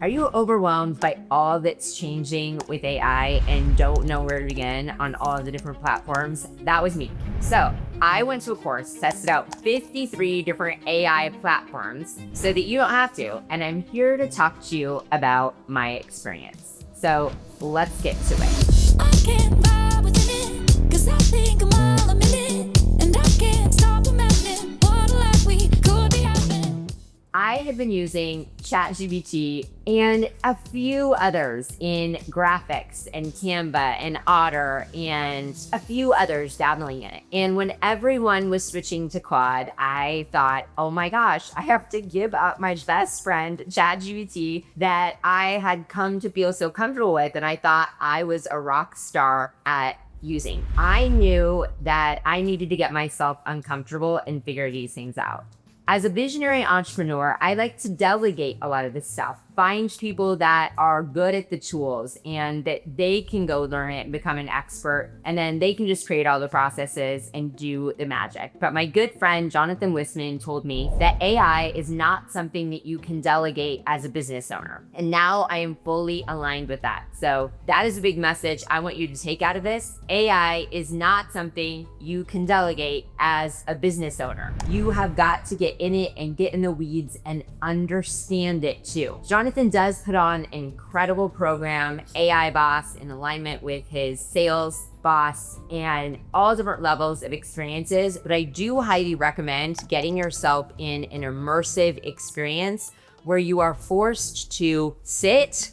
Are you overwhelmed by all that's changing with AI and don't know where to begin on all the different platforms? That was me. So I went to a course, tested out 53 different AI platforms so that you don't have to. And I'm here to talk to you about my experience. So let's get to it. I can't vibe within it, 'cause I think I'm all a minute, and I can't stop imagining what a life we could be having. I have been using ChatGPT and a few others in graphics and Canva and Otter and a few others dabbling in it. And when everyone was switching to Claude, I thought, oh my gosh, I have to give up my best friend, ChatGPT, that I had come to feel so comfortable with. And I thought I was a rock star at using. I knew that I needed to get myself uncomfortable and figure these things out. As a visionary entrepreneur, I like to delegate a lot of this stuff. Find people that are good at the tools and that they can go learn it and become an expert. And then they can just create all the processes and do the magic. But my good friend, Jonathan Wisman, told me that AI is not something that you can delegate as a business owner. And now I am fully aligned with that. So that is a big message I want you to take out of this. AI is not something you can delegate as a business owner. You have got to get in it and get in the weeds and understand it too. Jonathan does put on an incredible program, AI Boss, in alignment with his sales boss and all different levels of experiences. But I do highly recommend getting yourself in an immersive experience where you are forced to sit.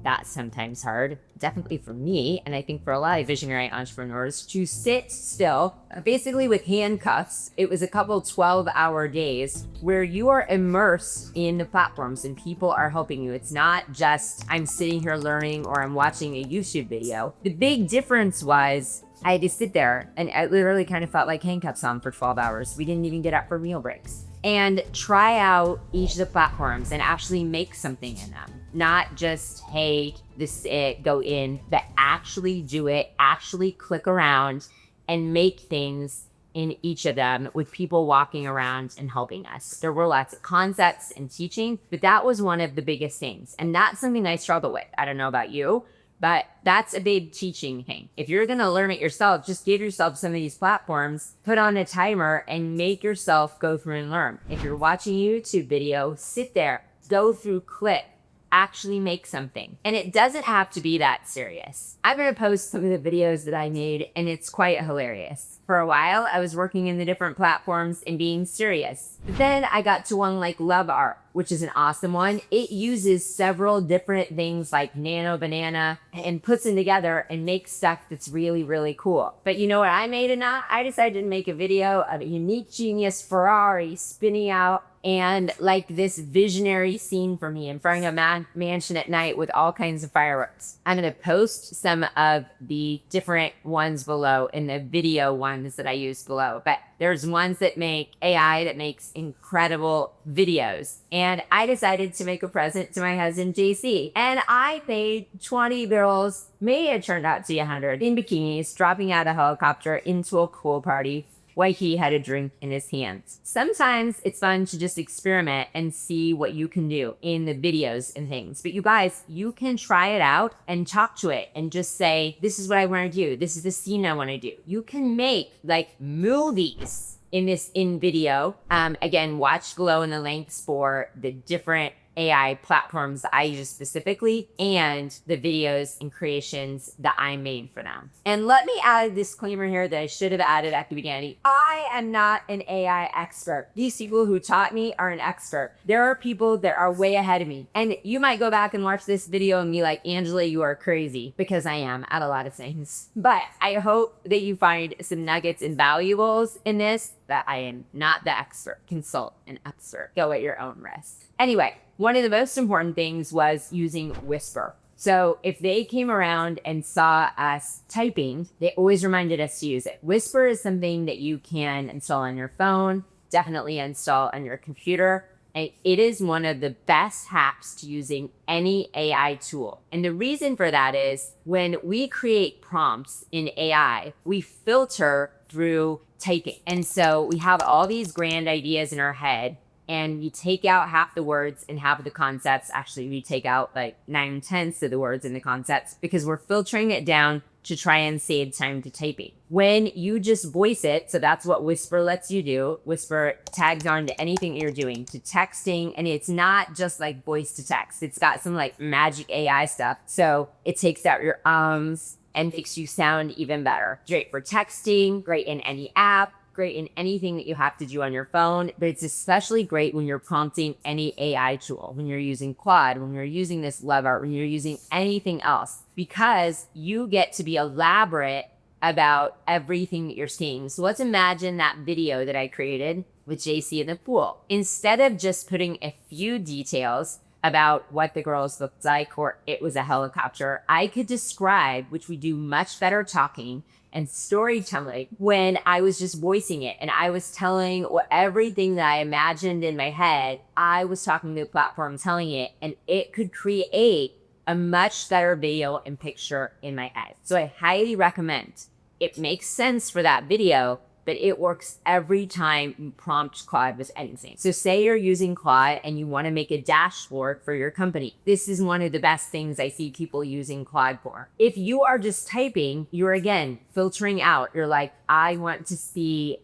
That's sometimes hard, definitely for me, and I think for a lot of visionary entrepreneurs, to sit still, basically with handcuffs. It was a couple 12-hour days where you are immersed in the platforms and people are helping you. It's not just I'm sitting here learning or I'm watching a YouTube video. The big difference was I had to sit there and I literally kind of felt like handcuffs on for 12 hours. We didn't even get up for meal breaks. And try out each of the platforms and actually make something in them. Not just, hey, this is it, go in, but actually do it, actually click around and make things in each of them with people walking around and helping us. There were lots of concepts and teaching, but that was one of the biggest things. And that's something I struggle with. I don't know about you, but that's a big teaching thing. If you're gonna learn it yourself, just give yourself some of these platforms, put on a timer and make yourself go through and learn. If you're watching a YouTube video, sit there, go through, click, actually make something. And it doesn't have to be that serious. I'm gonna post some of the videos that I made and it's quite hilarious. For a while, I was working in the different platforms and being serious. But then I got to one like Love Art, which is an awesome one. It uses several different things like Nano Banana and puts them together and makes stuff that's really, really cool. But you know what I made I decided to make a video of a unique genius Ferrari spinning out and like this visionary scene for me in front of a mansion at night with all kinds of fireworks. I'm gonna post some of the different ones below in the video ones that I used below, but there's ones that make AI that makes incredible videos. And I decided to make a present to my husband, JC. And I paid 20 bills, maybe it turned out to be 100, in bikinis, dropping out a helicopter into a pool party while he had a drink in his hands. Sometimes it's fun to just experiment and see what you can do in the videos and things. But you guys, you can try it out and talk to it and just say, this is what I want to do. This is the scene I want to do. You can make like movies in video. Again, watch below in the links for the different AI platforms I use specifically and the videos and creations that I made for them. And let me add a disclaimer here that I should have added at the beginning. I am not an AI expert. These people who taught me are an expert. There are people that are way ahead of me. And you might go back and watch this video and be like, Angela, you are crazy, because I am at a lot of things. But I hope that you find some nuggets and valuables in this, that I am not the expert. Consult an expert. Go at your own risk. Anyway, one of the most important things was using Whisper. So if they came around and saw us typing, they always reminded us to use it. Whisper is something that you can install on your phone, definitely install on your computer. And it is one of the best hacks to using any AI tool. And the reason for that is when we create prompts in AI, we filter through typing. And so we have all these grand ideas in our head and we take out half the words and half of the concepts. Actually, we take out like 9/10 of the words and the concepts because we're filtering it down to try and save time to typing. When you just voice it, so that's what Whisper lets you do. Whisper tags on to anything you're doing, to texting, and it's not just like voice to text. It's got some like magic AI stuff. So it takes out your ums and makes you sound even better. Great for texting, great in any app, great in anything that you have to do on your phone, but it's especially great when you're prompting any AI tool, when you're using Claude, when you're using this love art, when you're using anything else, because you get to be elaborate about everything that you're seeing. So let's imagine that video that I created with JC in the pool. Instead of just putting a few details about what the girls looked like or it was a helicopter, I could describe, which we do much better talking and storytelling when I was just voicing it. And I was telling what everything that I imagined in my head, I was talking to the platform, telling it, and it could create a much better video and picture in my head. So I highly recommend. It makes sense for that video, but it works every time you prompt Claude with anything. So say you're using Claude and you want to make a dashboard for your company. This is one of the best things I see people using Claude for. If you are just typing, you're again filtering out. You're like, I want to see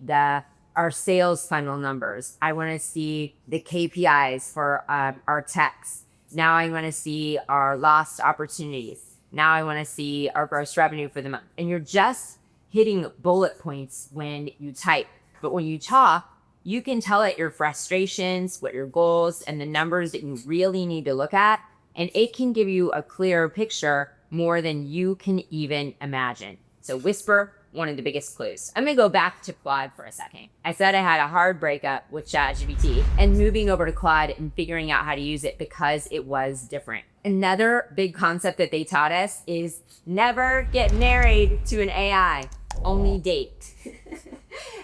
our sales funnel numbers. I want to see the KPIs for our techs. Now I want to see our lost opportunities. Now I want to see our gross revenue for the month. And you're just hitting bullet points when you type. But when you talk, you can tell it your frustrations, what your goals, and the numbers that you really need to look at. And it can give you a clearer picture more than you can even imagine. So Whisper, one of the biggest clues. I'm gonna go back to Claude for a second. I said I had a hard breakup with ChatGPT and moving over to Claude and figuring out how to use it because it was different. Another big concept that they taught us is never get married to an AI, only date.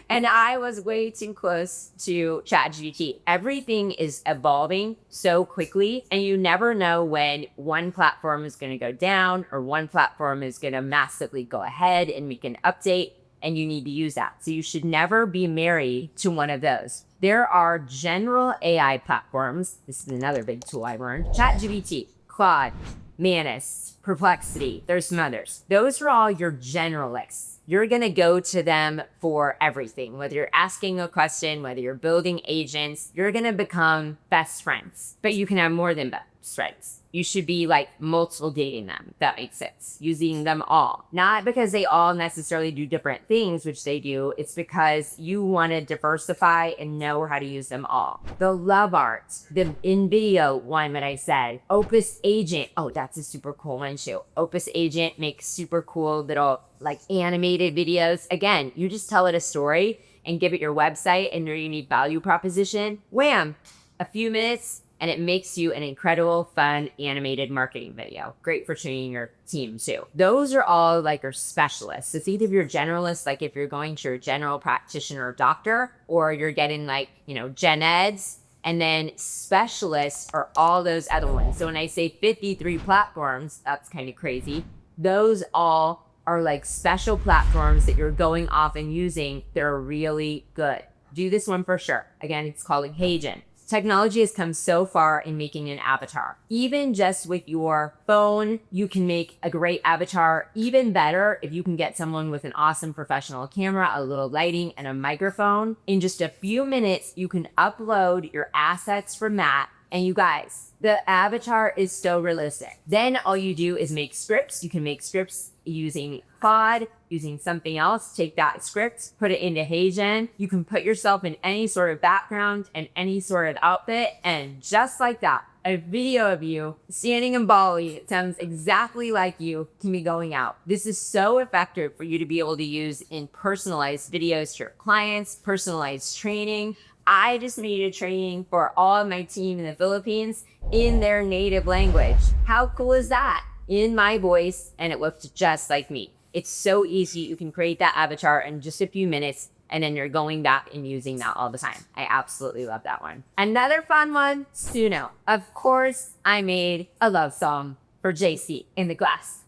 And I was way too close to ChatGPT. Everything is evolving so quickly, and you never know when one platform is going to go down or one platform is going to massively go ahead and make an update, and you need to use that. So you should never be married to one of those. There are general AI platforms. This is another big tool I learned. ChatGPT, Claude, Manus, Perplexity. There's some others. Those are all your generalists. You're going to go to them for everything. Whether you're asking a question, whether you're building agents, you're going to become best friends. But you can have more than best friends. You should be like multiple dating them, if that makes sense. Using them all. Not because they all necessarily do different things, which they do. It's because you want to diversify and know how to use them all. The love art, the in-video one that I said, Opus Agent. Oh, that's a super cool one too. Opus Agent makes super cool little like animated videos. Again, you just tell it a story and give it your website and your unique value proposition. Wham! A few minutes, and it makes you an incredible, fun, animated marketing video. Great for training your team too. Those are all like your specialists. It's either your generalist, like if you're going to your general practitioner or doctor, or you're getting like, gen eds, and then specialists are all those other ones. So when I say 53 platforms, that's kind of crazy. Those all are like special platforms that you're going off and using. They're really good. Do this one for sure. Again, it's called HeyGen. Technology has come so far in making an avatar. Even just with your phone, you can make a great avatar. Even better if you can get someone with an awesome professional camera, a little lighting, and a microphone. In just a few minutes, you can upload your assets from that. And you guys, the avatar is so realistic. Then all you do is make scripts. You can make scripts using Claude, using something else. Take that script, put it into HeyGen. You can put yourself in any sort of background and any sort of outfit. And just like that, a video of you standing in Bali, it sounds exactly like you, can be going out. This is so effective for you to be able to use in personalized videos to your clients, personalized training. I just made a training for all of my team in the Philippines in their native language. How cool is that? In my voice, and it looked just like me. It's so easy. You can create that avatar in just a few minutes, and then you're going back and using that all the time. I absolutely love that one. Another fun one, Suno. Of course, I made a love song for JC in the class.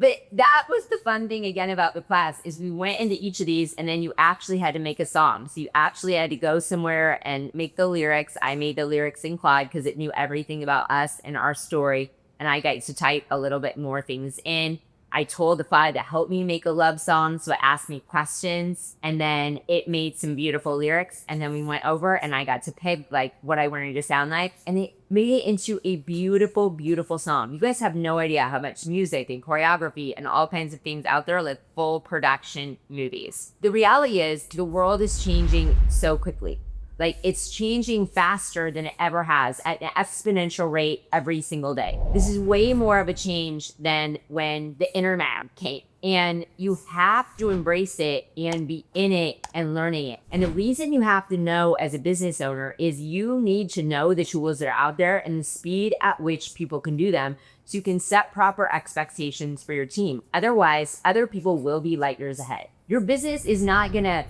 But that was the fun thing again about the class is we went into each of these and then you actually had to make a song. So you actually had to go somewhere and make the lyrics. I made the lyrics in Claude because it knew everything about us and our story. And I got to type a little bit more things in. I told the Claude to help me make a love song. So it asked me questions and then it made some beautiful lyrics. And then we went over and I got to pick like what I wanted to sound like. And it made it into a beautiful, beautiful song. You guys have no idea how much music and choreography and all kinds of things out there, like full production movies. The reality is the world is changing so quickly. Like it's changing faster than it ever has at an exponential rate every single day. This is way more of a change than when the internet came. And you have to embrace it and be in it and learning it. And the reason you have to know as a business owner is you need to know the tools that are out there and the speed at which people can do them so you can set proper expectations for your team. Otherwise, other people will be light years ahead. Your business is not gonna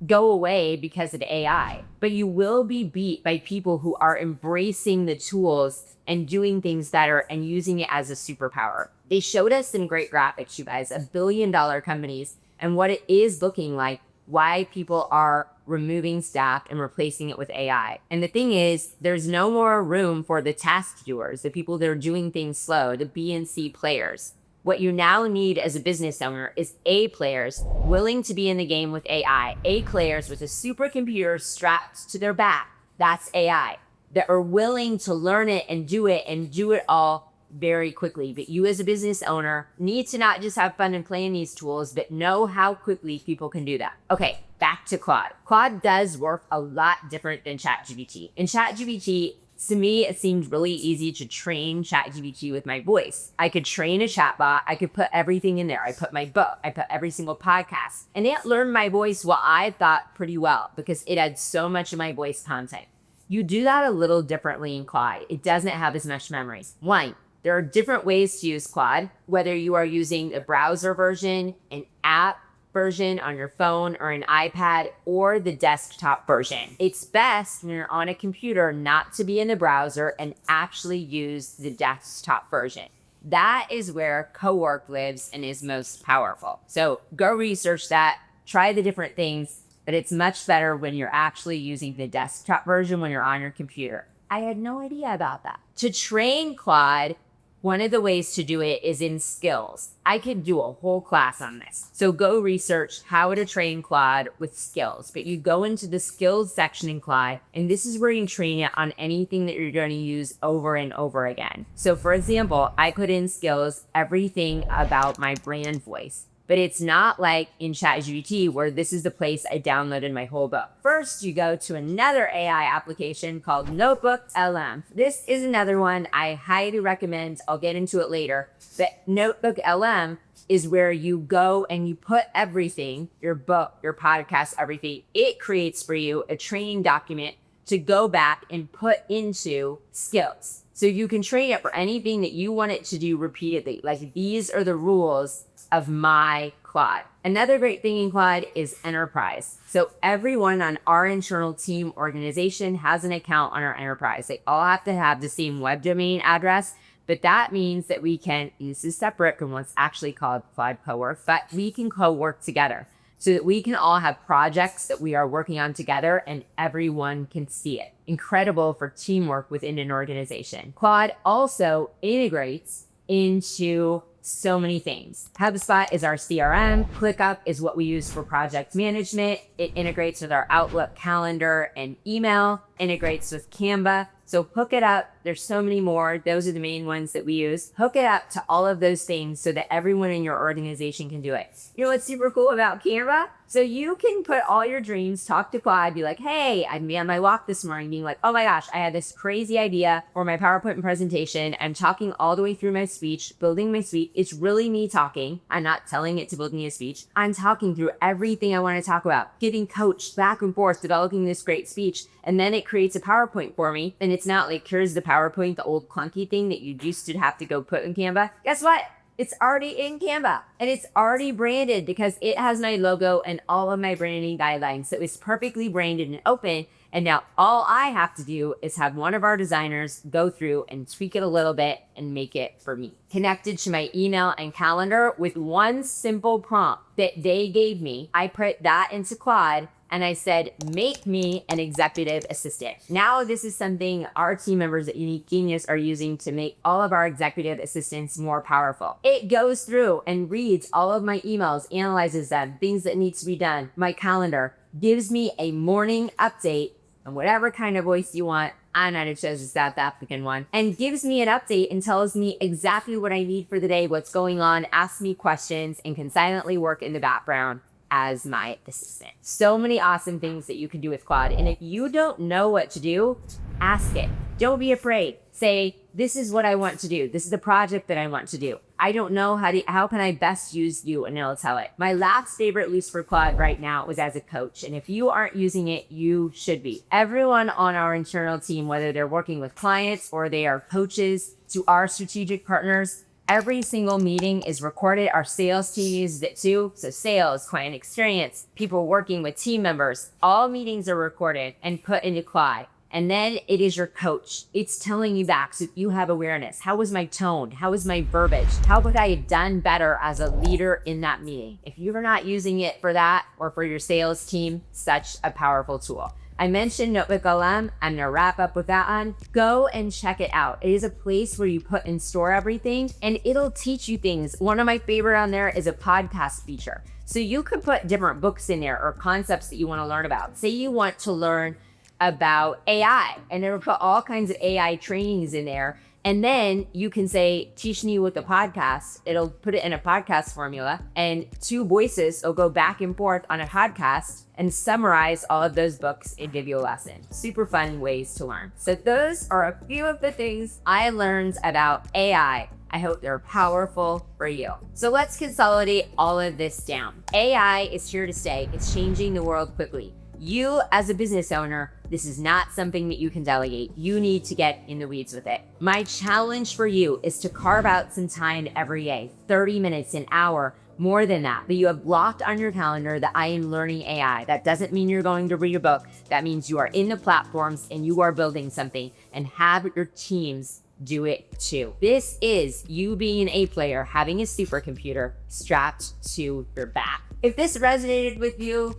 go away because of AI, but you will be beat by people who are embracing the tools and doing things better and using it as a superpower. They showed us some great graphics, you guys, $1 billion companies and what it is looking like, why people are removing staff and replacing it with AI. And the thing is, there's no more room for the task doers, the people that are doing things slow, the B and C players. What you now need as a business owner is A players willing to be in the game with AI, A players with a supercomputer strapped to their back. That's AI, that are willing to learn it and do it all very quickly. But you as a business owner need to not just have fun and play in these tools, but know how quickly people can do that. Okay, back to Claude. Claude does work a lot different than ChatGPT. In ChatGPT, to me, it seemed really easy to train ChatGPT with my voice. I could train a chatbot. I could put everything in there. I put my book. I put every single podcast. And it learned my voice, what I thought pretty well, because it had so much of my voice content. You do that a little differently in Claude. It doesn't have as much memory. One, there are different ways to use Claude, whether you are using a browser version, an app version on your phone or an iPad, or the desktop version. It's best when you're on a computer not to be in the browser and actually use the desktop version. That is where cowork lives and is most powerful. So go research that, try the different things, but it's much better when you're actually using the desktop version when you're on your computer. I had no idea about that. To train Claude, one of the ways to do it is in skills. I could do a whole class on this. So go research how to train Claude with skills. But you go into the skills section in Claude, and this is where you train it on anything that you're going to use over and over again. So for example, I put in skills, everything about my brand voice. But it's not like in ChatGPT where this is the place I downloaded my whole book. First, you go to another AI application called NotebookLM. This is another one I highly recommend. I'll get into it later. But NotebookLM is where you go and you put everything, your book, your podcast, everything. It creates for you a training document to go back and put into skills. So you can train it for anything that you want it to do repeatedly. Like these are the rules of my Claude. Another great thing in Claude is enterprise. So everyone on our internal team organization has an account on our enterprise. They all have to have the same web domain address, but that means that we can, this is separate from what's actually called Claude Co-work, but we can co-work together so that we can all have projects that we are working on together and everyone can see it. Incredible for teamwork within an organization. Claude also integrates into so many things. HubSpot is our CRM. ClickUp is what we use for project management. It integrates with our Outlook calendar and email, integrates with Canva. So hook it up. There's so many more. Those are the main ones that we use. Hook it up to all of those things so that everyone in your organization can do it. You know what's super cool about Canva? So you can put all your dreams, talk to Claude, be like, hey, I'd be on my walk this morning being like, oh my gosh, I had this crazy idea for my PowerPoint presentation. I'm talking all the way through my speech, building my speech. It's really me talking. I'm not telling it to build me a speech. I'm talking through everything I want to talk about, getting coached back and forth, developing this great speech. And then it creates a PowerPoint for me. And it's not like, here's the PowerPoint, the old clunky thing that you used to have to go put in Canva. Guess what? It's already in Canva and it's already branded because it has my logo and all of my branding guidelines. So it's perfectly branded and open. And now all I have to do is have one of our designers go through and tweak it a little bit and make it for me. Connected to my email and calendar with one simple prompt that they gave me. I put that into Claude and I said, make me an executive assistant. Now this is something our team members at Unique Genius are using to make all of our executive assistants more powerful. It goes through and reads all of my emails, analyzes them, things that need to be done, my calendar, gives me a morning update and whatever kind of voice you want. I'm not a chose the South African one, and gives me an update and tells me exactly what I need for the day, what's going on, asks me questions, and can silently work in the background as my assistant. So many awesome things that you can do with Claude. And if you don't know what to do, ask it. Don't be afraid. Say, this is what I want to do. This is the project that I want to do. I don't know how can I best use you? And it'll tell it. My last favorite use for Claude right now was as a coach. And if you aren't using it, you should be. Everyone on our internal team, whether they're working with clients or they are coaches to our strategic partners, every single meeting is recorded. Our sales team uses it too. So sales, client experience, people working with team members, all meetings are recorded and put into Claude. And then it is your coach. It's telling you back so you have awareness. How was my tone? How was my verbiage? How could I have done better as a leader in that meeting? If you're not using it for that or for your sales team, such a powerful tool. I mentioned NotebookLM. I'm gonna wrap up with that one. Go and check it out. It is a place where you put and store everything and it'll teach you things. One of my favorite on there is a podcast feature. So you could put different books in there or concepts that you wanna learn about. Say you want to learn about AI and it'll put all kinds of AI trainings in there. And then you can say, teach me with the podcast. It'll put it in a podcast formula and two voices will go back and forth on a podcast and summarize all of those books and give you a lesson. Super fun ways to learn. So those are a few of the things I learned about AI. I hope they're powerful for you. So let's consolidate all of this down. AI is here to stay. It's changing the world quickly. You as a business owner, this is not something that you can delegate. You need to get in the weeds with it. My challenge for you is to carve out some time every day, 30 minutes, an hour, more than that, but you have blocked on your calendar that I am learning AI. That doesn't mean you're going to read a book. That means you are in the platforms and you are building something, and have your teams do it too. This is you being an A player, having a supercomputer strapped to your back. If this resonated with you,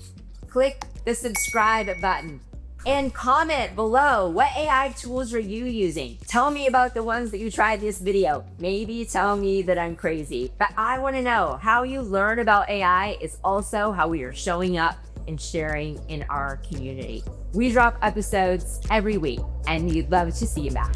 click the subscribe button and comment below. What AI tools are you using? Tell me about the ones that you tried this video. Maybe tell me that I'm crazy, but I want to know how you learn about AI is also how we are showing up and sharing in our community. We drop episodes every week and we'd love to see you back.